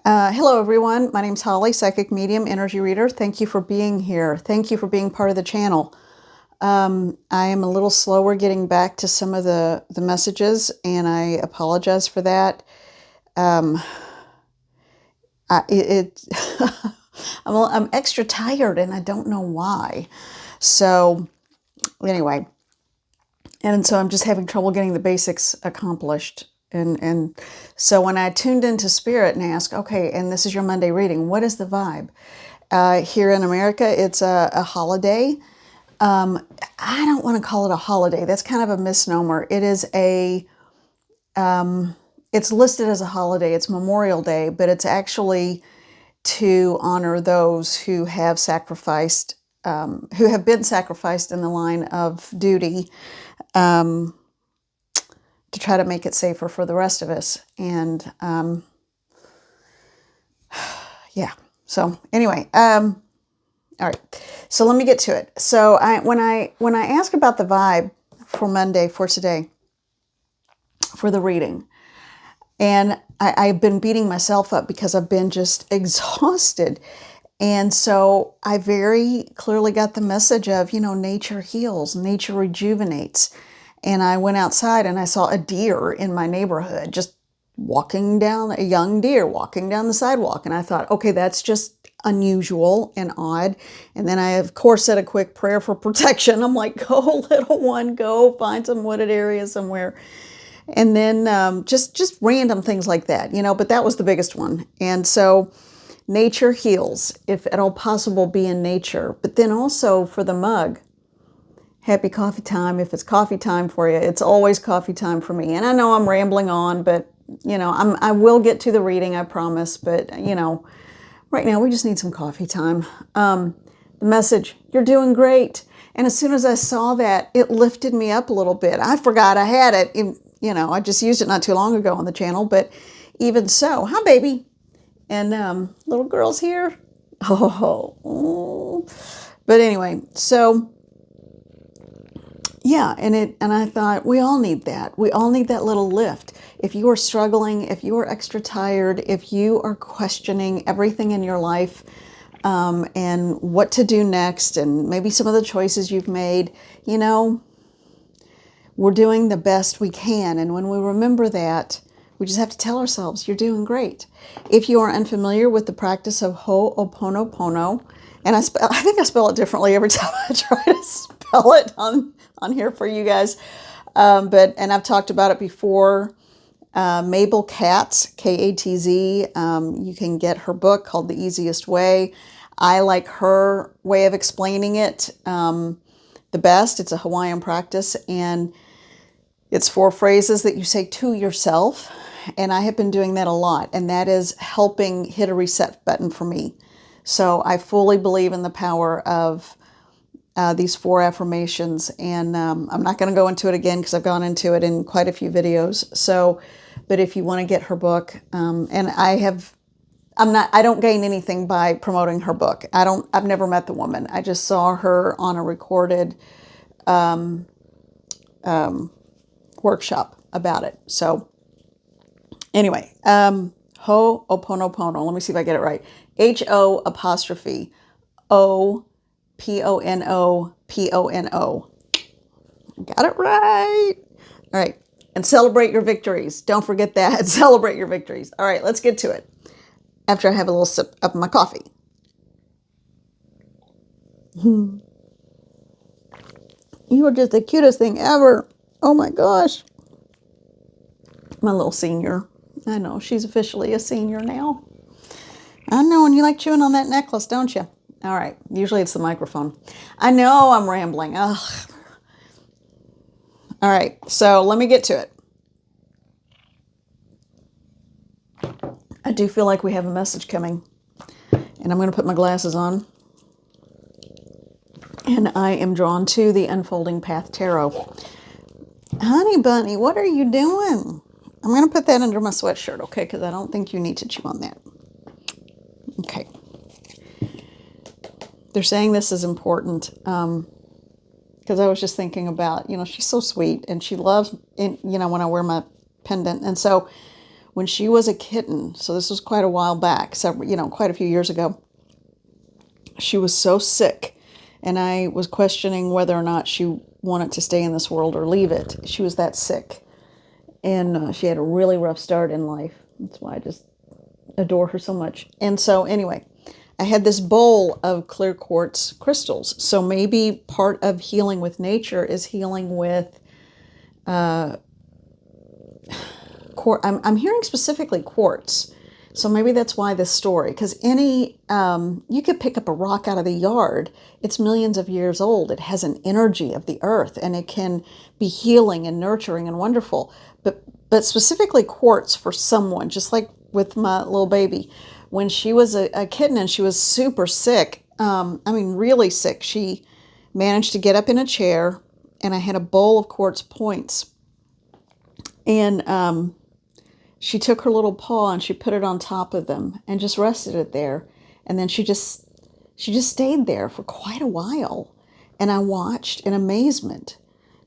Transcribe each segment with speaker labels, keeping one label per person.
Speaker 1: Hello, everyone. My name's Holly, Psychic Medium, Energy Reader. Thank you for being here. Thank you for being part of the channel. I am a little slower getting back to some of the messages, and I apologize for that. Um, I, it, I'm extra tired, and I don't know why. So, anyway, and so I'm just having trouble getting the basics accomplished. And so when I tuned into Spirit and asked, okay, and this is your Monday reading, what is the vibe? Here in America, it's a holiday. I don't want to call it a holiday. That's kind of a misnomer. It is it's listed as a holiday. It's Memorial Day, but it's actually to honor those who have sacrificed, who have been sacrificed in the line of duty, to try to make it safer for the rest of us. And yeah. So anyway, all right. So let me get to it. So when I ask about the vibe for Monday, for today, for the reading, and I've been beating myself up because I've been just exhausted. And so I very clearly got the message of, nature heals, nature rejuvenates. And I went outside and I saw a deer in my neighborhood, just walking down, a young deer walking down the sidewalk. And I thought, okay, that's just unusual and odd. And then I, of course, said a quick prayer for protection. I'm like, go, little one, go find some wooded area somewhere. And then just random things like that, but that was the biggest one. And so nature heals, if at all possible, be in nature. But then also for the mug, happy coffee time. If it's coffee time for you, it's always coffee time for me. And I know I'm rambling on, but I will get to the reading, I promise. But right now we just need some coffee time. The message, you're doing great. And as soon as I saw that, it lifted me up a little bit. I forgot I had it. I just used it not too long ago on the channel, but even so, hi baby. And little girl's here. Oh. But anyway, so yeah, and I thought we all need that. We all need that little lift. If you are struggling, if you are extra tired, if you are questioning everything in your life, and what to do next, and maybe some of the choices you've made, we're doing the best we can. And when we remember that, we just have to tell ourselves, you're doing great. If you are unfamiliar with the practice of Ho'oponopono, and I think I spell it differently every time I try to spell it on here for you guys. And I've talked about it before. Mabel Katz, Katz, you can get her book called The Easiest Way. I like her way of explaining it the best. It's a Hawaiian practice, and it's 4 phrases that you say to yourself. And I have been doing that a lot, and that is helping hit a reset button for me. So I fully believe in the power of these 4 affirmations, and I'm not going to go into it again because I've gone into it in quite a few videos. So, but if you want to get her book, and I don't gain anything by promoting her book. I've never met the woman. I just saw her on a recorded workshop about it. So anyway, Ho'oponopono. Let me see if I get it right. Ho'oponopono. Got it right. All right. And celebrate your victories. Don't forget that. Celebrate your victories. All right, let's get to it. After I have a little sip of my coffee. You are just the cutest thing ever. Oh my gosh. My little senior. I know, she's officially a senior now. I know, and you like chewing on that necklace, don't you? All right, usually it's the microphone. I know I'm rambling. Ugh. All right, so let me get to it. I do feel like we have a message coming. And I'm going to put my glasses on. And I am drawn to the Unfolding Path Tarot. Honey bunny, what are you doing? I'm going to put that under my sweatshirt, okay? Because I don't think you need to chew on that. Okay. They're saying this is important because I was just thinking about, she's so sweet and she loves, when I wear my pendant. And so when she was a kitten, so this was quite a while back, several, quite a few years ago, she was so sick, and I was questioning whether or not she wanted to stay in this world or leave it. She was that sick, and she had a really rough start in life. That's why I just adore her so much. And so anyway, I had this bowl of clear quartz crystals. So maybe part of healing with nature is healing with I'm hearing specifically quartz. So maybe that's why this story, because you could pick up a rock out of the yard. It's millions of years old. It has an energy of the earth, and it can be healing and nurturing and wonderful. But specifically quartz for someone, just like with my little baby, when she was a kitten and she was super sick, really sick, she managed to get up in a chair, and I had a bowl of quartz points. And she took her little paw and she put it on top of them and just rested it there. And then she just stayed there for quite a while. And I watched in amazement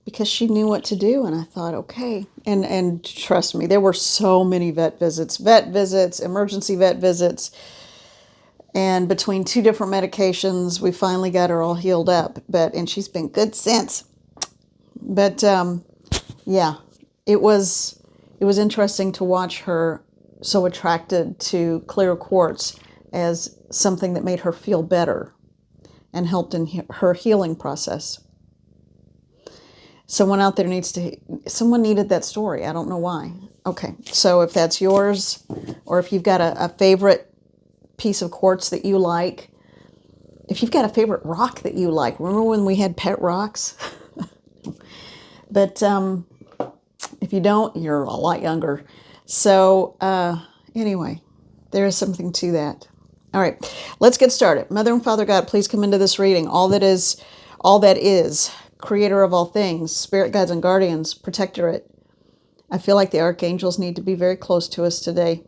Speaker 1: because she knew what to do. And I thought, okay. And trust me, there were so many vet visits, emergency vet visits. And between 2 different medications, we finally got her all healed up. And she's been good since. But yeah, it was interesting to watch her so attracted to clear quartz as something that made her feel better and helped in her healing process. Someone out there someone needed that story. I don't know why. Okay, so if that's yours, or if you've got a favorite piece of quartz that you like, if you've got a favorite rock that you like, remember when we had pet rocks? But if you don't, you're a lot younger. So anyway, there is something to that. All right, let's get started. Mother and Father God, please come into this reading. All that is, creator of all things, spirit guides and guardians, protectorate. I feel like the archangels need to be very close to us today.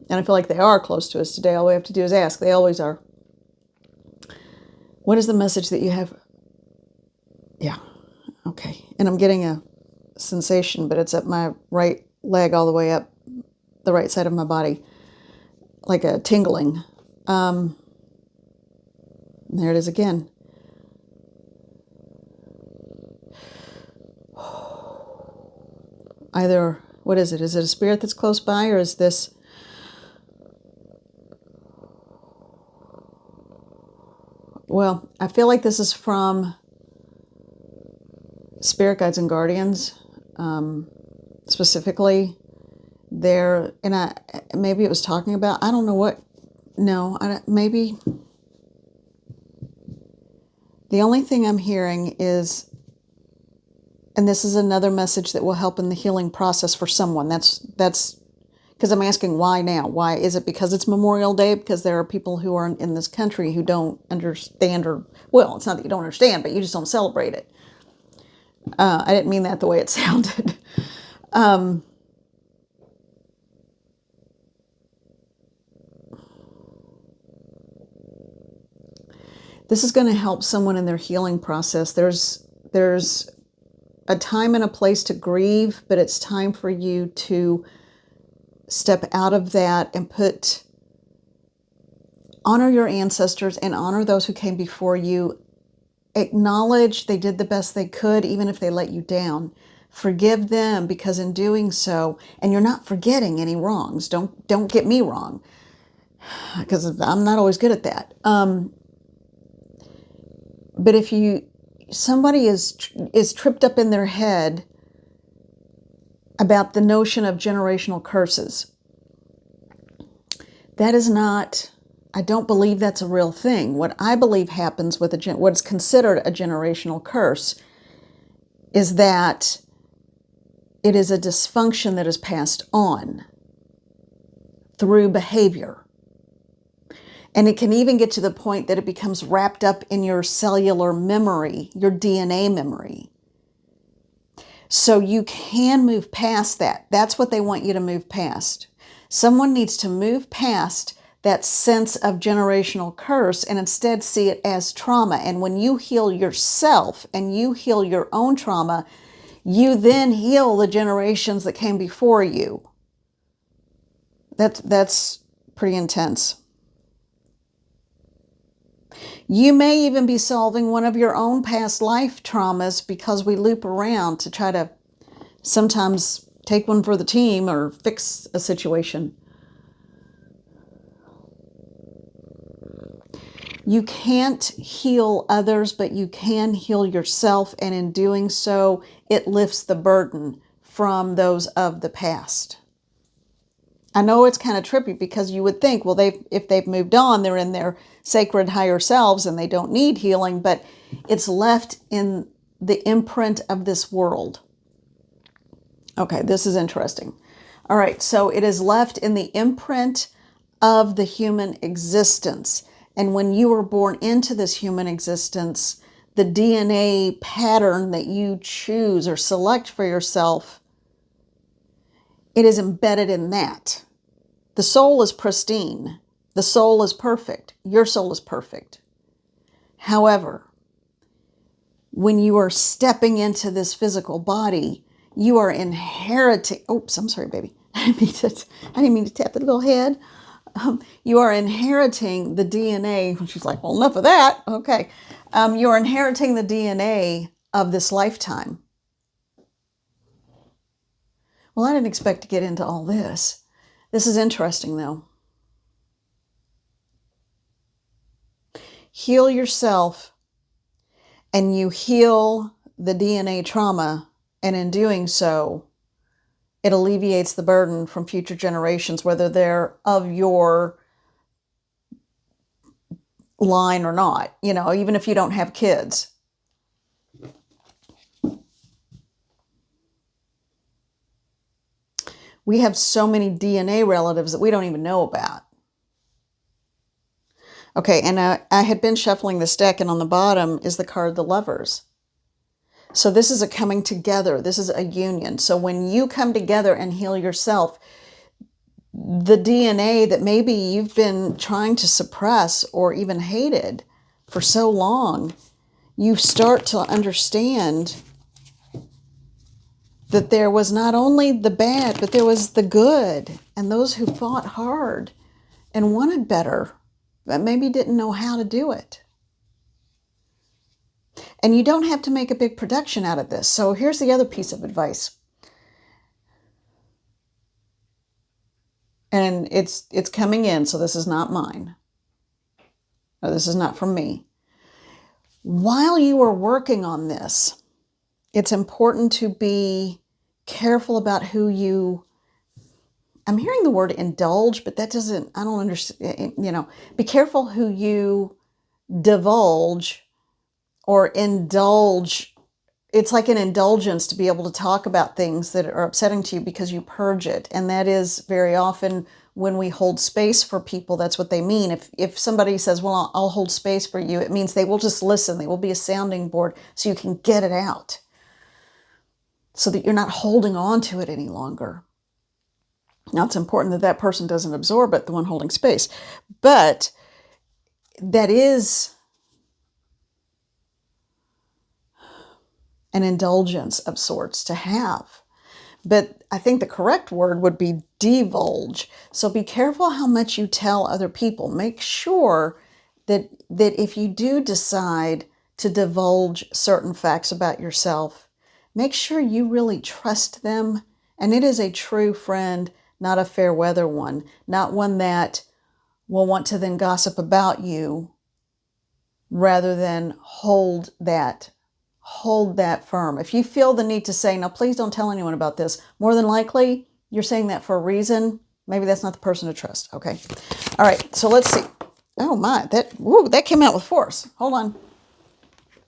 Speaker 1: And I feel like they are close to us today. All we have to do is ask. They always are. What is the message that you have? Yeah, okay. And I'm getting a sensation, but it's up my right leg all the way up the right side of my body, like a tingling. There it is again. Either, what is it? Is it a spirit that's close by, or is this... Well, I feel like this is from spirit guides and guardians, specifically there. And maybe it was talking about, I don't know what, no, maybe. The only thing I'm hearing is, and this is another message that will help in the healing process for someone. That's because I'm asking why now. Why is it? Because it's Memorial Day? Because there are people who are in this country who don't understand, or, well, it's not that you don't understand, but you just don't celebrate it. I didn't mean that the way it sounded. This is going to help someone in their healing process. There's a time and a place to grieve, but it's time for you to step out of that and honor your ancestors and honor those who came before you. Acknowledge they did the best they could, even if they let you down. Forgive them, because in doing so, and you're not forgetting any wrongs. Don't get me wrong, because I'm not always good at that. But if somebody is tripped up in their head about the notion of generational curses, that is not, I don't believe that's a real thing. What I believe happens with what's considered a generational curse is that it is a dysfunction that is passed on through behavior. And it can even get to the point that it becomes wrapped up in your cellular memory, your DNA memory. So you can move past that. That's what they want you to move past. Someone needs to move past that sense of generational curse and instead see it as trauma. And when you heal yourself and you heal your own trauma, you then heal the generations that came before you. That's pretty intense. You may even be solving one of your own past life traumas, because we loop around to try to sometimes take one for the team or fix a situation. You can't heal others, but you can heal yourself, and in doing so, it lifts the burden from those of the past. I know it's kind of trippy, because you would think, well, if they've moved on, they're in their sacred higher selves and they don't need healing, but it's left in the imprint of this world. Okay, this is interesting. All right, so it is left in the imprint of the human existence. And when you were born into this human existence, the DNA pattern that you choose or select for yourself, it is embedded in that. The soul is pristine. The soul is perfect. Your soul is perfect. However, when you are stepping into this physical body, you are inheriting. Oops, I'm sorry, baby. I didn't mean to tap the little head. You are inheriting the DNA. She's like, well, enough of that. Okay. You're inheriting the DNA of this lifetime. Well, I didn't expect to get into all this. This is interesting, though. Heal yourself, and you heal the DNA trauma, and in doing so, it alleviates the burden from future generations, whether they're of your line or not, even if you don't have kids. We have so many DNA relatives that we don't even know about. Okay, and I had been shuffling this deck, and on the bottom is the card, the Lovers. So this is a coming together. This is a union. So when you come together and heal yourself, the DNA that maybe you've been trying to suppress or even hated for so long, you start to understand that there was not only the bad, but there was the good, and those who fought hard and wanted better, but maybe didn't know how to do it. And you don't have to make a big production out of this. So here's the other piece of advice. And it's coming in, so this is not mine. No, this is not from me. While you are working on this, it's important to be careful about who you, I'm hearing the word indulge, but that doesn't, I don't understand, be careful who you divulge or indulge. It's like an indulgence to be able to talk about things that are upsetting to you because you purge it. And that is very often when we hold space for people, that's what they mean. If somebody says, well, I'll hold space for you, it means they will just listen. They will be a sounding board so you can get it out, so that you're not holding on to it any longer. Now, it's important that that person doesn't absorb it, the one holding space. But that is an indulgence of sorts to have. But I think the correct word would be divulge. So be careful how much you tell other people. Make sure that if you do decide to divulge certain facts about yourself, make sure you really trust them. And it is a true friend, not a fair weather one, not one that will want to then gossip about you rather than hold that firm. If you feel the need to say, no, please don't tell anyone about this, more than likely you're saying that for a reason. Maybe that's not the person to trust. Okay. All right. So let's see. Oh my, that came out with force. Hold on.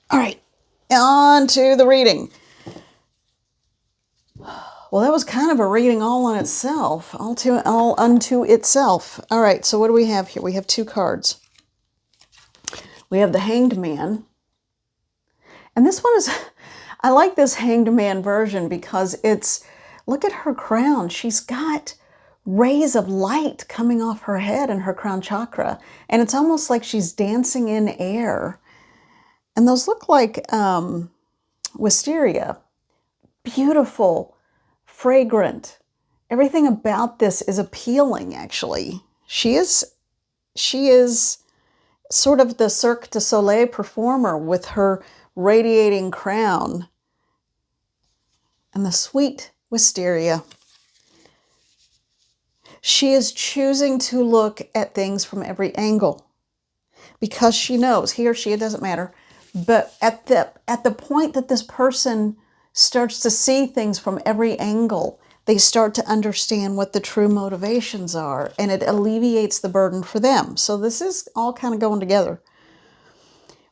Speaker 1: All right. On to the reading. Well, that was kind of a reading all on itself, all unto itself. All right, so what do we have here? We have two cards. We have the Hanged Man. And this one is, I like this Hanged Man version because it's, look at her crown. She's got rays of light coming off her head and her crown chakra. And it's almost like she's dancing in air. And those look like wisteria. Beautiful, fragrant, everything about this is appealing, actually. She is sort of the Cirque du Soleil performer with her radiating crown and the sweet wisteria. She is choosing to look at things from every angle because she knows, he or she, it doesn't matter. But at the point that this person starts to see things from every angle, they start to understand what the true motivations are, and it alleviates the burden for them. So this is all kind of going together.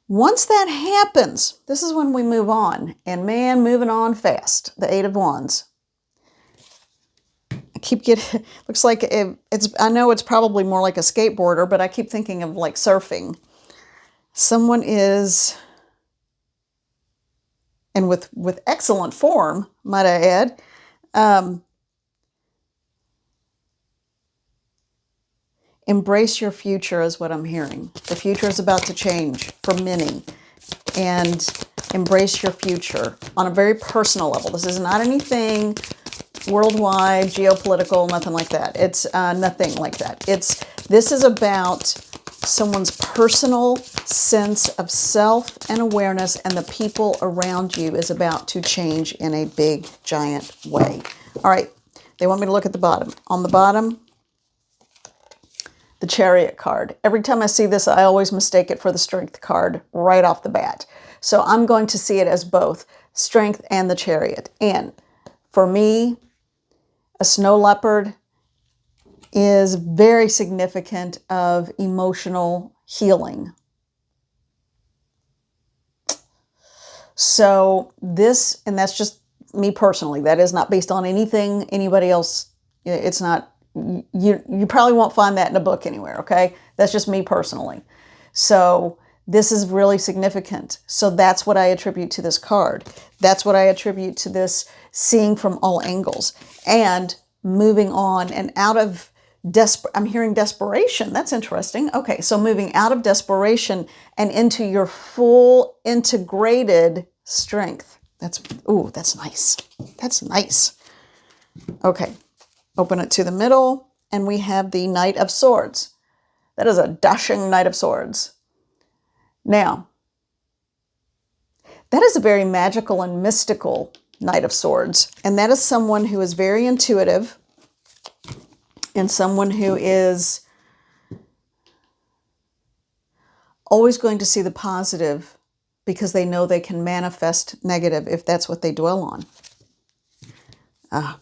Speaker 1: Once that happens, this is when we move on. And man, moving on fast. The Eight of Wands. I keep getting, looks like I know it's probably more like a skateboarder, but I keep thinking of like surfing. Someone is, and with excellent form, might I add, embrace your future is what I'm hearing. The future is about to change for many. And embrace your future on a very personal level. This is not anything worldwide, geopolitical, nothing like that. It's nothing like that. This is about someone's personal sense of self and awareness, and the people around you is about to change in a big, giant way. All right, they want me to look at the bottom. On the bottom, the Chariot card. Every time I see this, I always mistake it for the Strength card right off the bat. So I'm going to see it as both Strength and the Chariot. And for me, a snow leopard is very significant of emotional healing. So this, and that's just me personally, that is not based on anything anybody else, it's not, you probably won't find that in a book anywhere, okay? That's just me personally. So this is really significant. So that's what I attribute to this card. That's what I attribute to this seeing from all angles and moving on and out of I'm hearing desperation. That's interesting. Okay, so moving out of desperation and into your full integrated strength. That's nice. That's nice. Okay, open it to the middle, and we have the Knight of Swords. That is a dashing Knight of Swords. Now, that is a very magical and mystical Knight of Swords, and that is someone who is very intuitive and someone who is always going to see the positive because they know they can manifest negative if that's what they dwell on.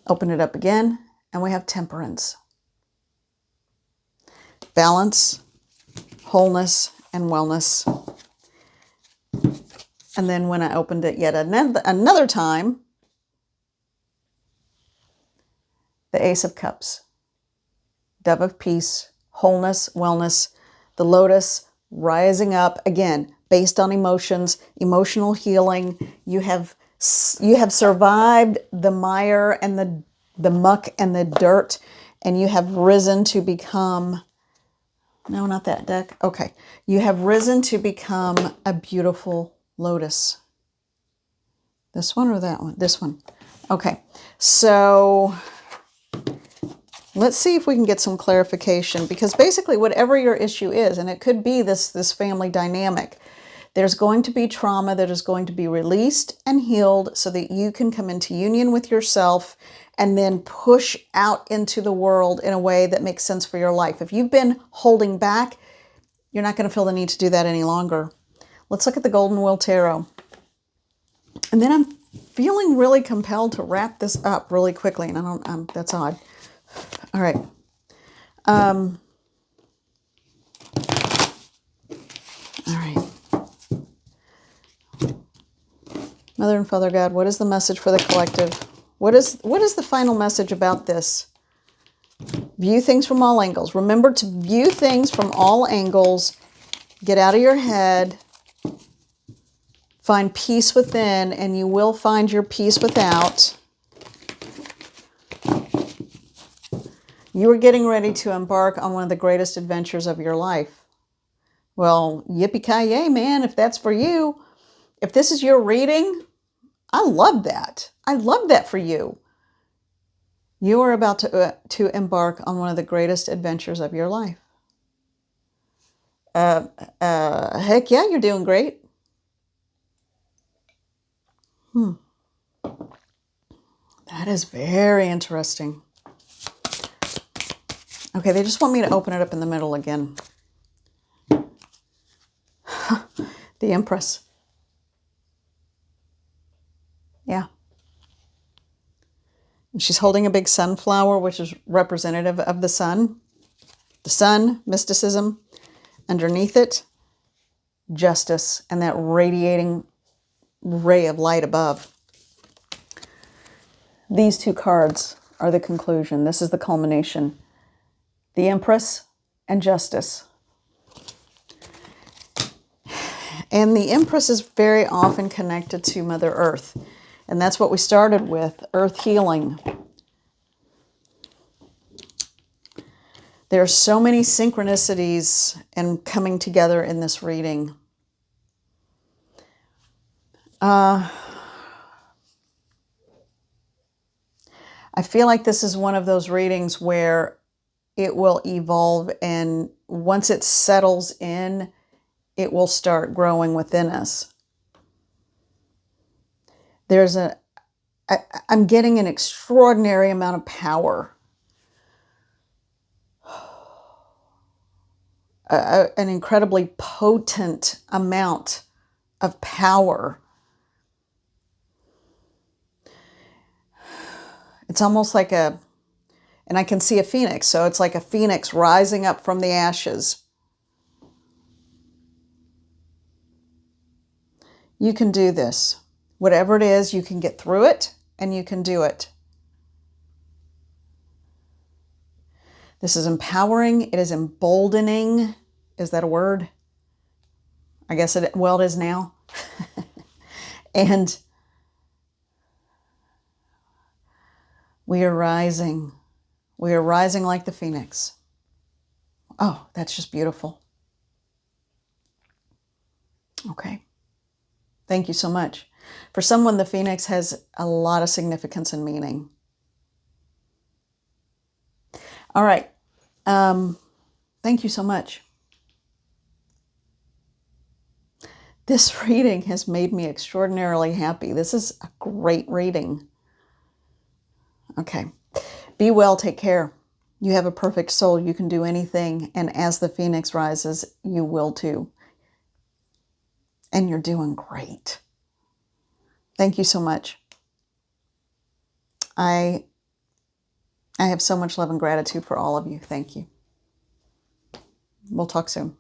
Speaker 1: Open it up again, and we have Temperance. Balance, wholeness, and wellness. And then when I opened it yet another time, the Ace of Cups. Dove of Peace, wholeness, wellness, the Lotus, rising up, again, based on emotions, emotional healing. You have survived the mire and the muck and the dirt, and you have risen to become, no, not that deck. Okay. You have risen to become a beautiful lotus. This one or that one? This one. Okay. So let's see if we can get some clarification, because basically whatever your issue is, and it could be this family dynamic, there's going to be trauma that is going to be released and healed so that you can come into union with yourself and then push out into the world in a way that makes sense for your life. If you've been holding back, you're not going to feel the need to do that any longer. Let's look at the Golden Wheel Tarot. And then I'm feeling really compelled to wrap this up really quickly, and that's odd. All right. All right. Mother and Father God, what is the message for the collective? What is the final message about this? View things from all angles. Remember to view things from all angles. Get out of your head. Find peace within, and you will find your peace without. You are getting ready to embark on one of the greatest adventures of your life. Well, yippee-ki-yay, man, if that's for you. If this is your reading, I love that. I love that for you. You are about to embark on one of the greatest adventures of your life. Heck yeah, you're doing great. That is very interesting. Okay, they just want me to open it up in the middle again. The Empress. Yeah. And she's holding a big sunflower, which is representative of the sun. The sun, mysticism. Underneath it, justice, and that radiating ray of light above. These two cards are the conclusion. This is the culmination. The Empress and Justice. And the Empress is very often connected to Mother Earth. And that's what we started with, earth healing. There are so many synchronicities and coming together in this reading. I feel like this is one of those readings where it will evolve, and once it settles in, it will start growing within us. I'm getting an extraordinary amount of power. An incredibly potent amount of power. It's almost like and I can see a phoenix, so it's like a phoenix rising up from the ashes. You can do this. Whatever it is, you can get through it, and you can do it. This is empowering. It is emboldening. Is that a word? I guess it is now. And we are rising. We are rising like the phoenix. Oh, that's just beautiful. Okay. Thank you so much. For someone, the phoenix has a lot of significance and meaning. All right. Thank you so much. This reading has made me extraordinarily happy. This is a great reading. Okay. Be well. Take care. You have a perfect soul. You can do anything. And as the phoenix rises, you will too. And you're doing great. Thank you so much. I have so much love and gratitude for all of you. Thank you. We'll talk soon.